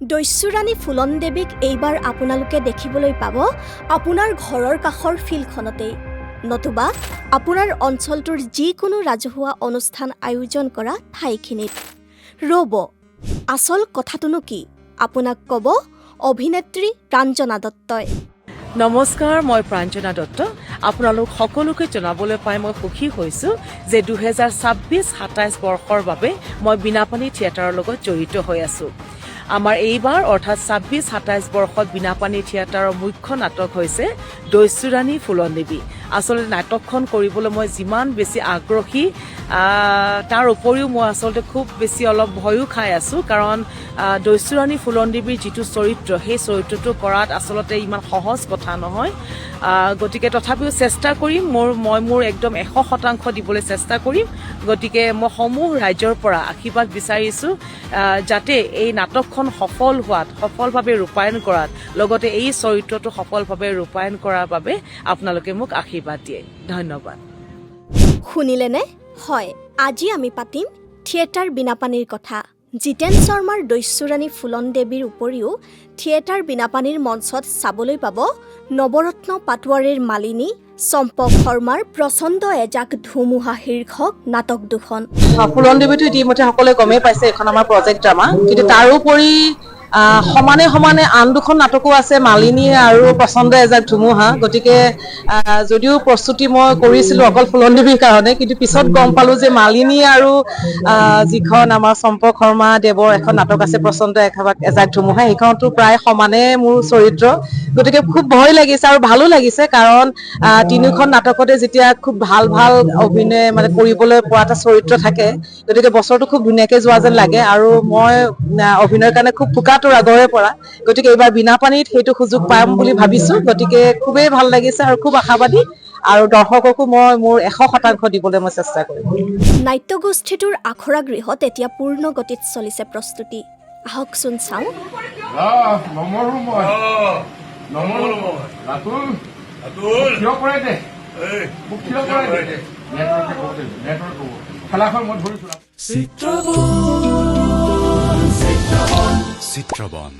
দৈশ্যৰাণী ফুলন দেৱীক এইবাৰ আপোনালোকে দেখিবলৈ পাব আপোনাৰ ঘৰৰ কাষৰ ফিল্ডখনতেই নতুবা আপোনাৰ অঞ্চলটোৰ যিকোনো ৰাজহুৱা অনুষ্ঠান আয়োজন কৰা ঠাইখিনিত ৰ'ব আচল কথাটোনো কি আপোনাক ক'ব অভিনেত্ৰী প্ৰাঞ্জনা দত্তই নমস্কাৰ মই প্ৰাঞ্জনা দত্ত আপোনালোক সকলোকে জনাবলৈ পাই মই সুখী হৈছো যে 2026-27 বৰ্ষৰ বাবে মই বিনাপানী থিয়েটাৰৰ লগত জড়িত হৈ আছো আমাৰ এইবাৰ অৰ্থাৎ 26-27 বৰ্ষত বিনাপানী থিয়েটাৰৰ মুখ্য নাটক হৈছে দৈশ্যৰাণী ফুলন দেৱী আসলে নাটকখন কৰিবলৈ মই যিমান বেছি আগ্ৰহী তাৰ উপৰিও মই আসলে খুব বেছি অলপ ভয়ও খাই আছো কাৰণ দৈশ্যৰাণী ফুলন দেৱীৰ যিটো চৰিত্ৰ সেই চৰিত্ৰটো কৰাত আসলতে ইমান সহজ কথা নহয় গতিকে তথাপিও চেষ্টা কৰিম মই মোৰ একদম 100% দিবলৈ চেষ্টা কৰিম গতিকে মই সমূহ ৰাজ্যৰ পৰা আশীৰ্বাদ বিচাৰিছো যাতে এই নাটকখন সফলভাৱে ৰূপায়ণ কৰাত লগতে এই চৰিত্ৰটো সফলভাৱে ৰূপায়ণ কৰাৰ বাবে আপোনালোকে মোক আশীৰ্বাদ দিয়ে ধন্যবাদ শুনিলেনে হয় আজি আমি পাতিম থিয়েটাৰ বিনাপানীৰ কথা জিতেন শৰ্মাৰ দৈশ্যৰাণী ফুলন দেৱীৰ উপৰিও থিয়েটাৰ বিনাপানীৰ মঞ্চত চাবলৈ পাব নৱৰত্ন পাটোৱাৰীৰ মালিনী চম্পক শৰ্মাৰ প্ৰচণ্ড এজাক ধুমুহা শীৰ্ষক নাটক দুখন ফুলন দেৱীটো ইতিমধ্যে সকলোৱে গমেই পাইছে এখন আমাৰ প্ৰজেক্ট ড্ৰামা কিন্তু তাৰোপৰি সমানে আন দুখন নাটকো আছে মালিনী আৰু প্ৰচণ্ড এজাক ধুমুহা গতিকে যদিও প্ৰস্তুতি মই কৰিছিলো অকল ফুলন দেৱীৰ কাৰণে কিন্তু পিছত গম পালো যে মালিনী আৰু যিখন আমাৰ চম্পক শৰ্মা দেৱৰ এখন নাটক আছে প্ৰচণ্ড এজাক ধুমুহা সেইখনতো প্ৰায় সমানে মোৰ চৰিত্ৰ গতিকে খুব ভয় লাগিছে আৰু ভালো লাগিছে কাৰণ তিনিখন নাটকতে যেতিয়া খুব ভাল অভিনয় মানে কৰিবলৈ পোৱা এটা চৰিত্ৰ থাকে গতিকে বছৰটো খুব ধুনীয়াকে যোৱা যেন লাগে আৰু মই অভিনয়ৰ কাৰণে খুব ফুকাটোৰ আগৰে পৰা গতিকে এইবাৰ বিনাপানীত সেইটো সুযোগ পাম বুলি ভাবিছো গতিকে খুবেই ভাল লাগিছে আৰু খুব আশাবাদী আৰু দৰ্শককো মই মোৰ 100% দিবলৈ মই চেষ্টা কৰিম নাট্যগোষ্ঠীটোৰ আখৰা গৃহত এতিয়া পূৰ্ণ গতিত চলিছে প্ৰস্তুতি আহকচোন চাওঁ Chitrabon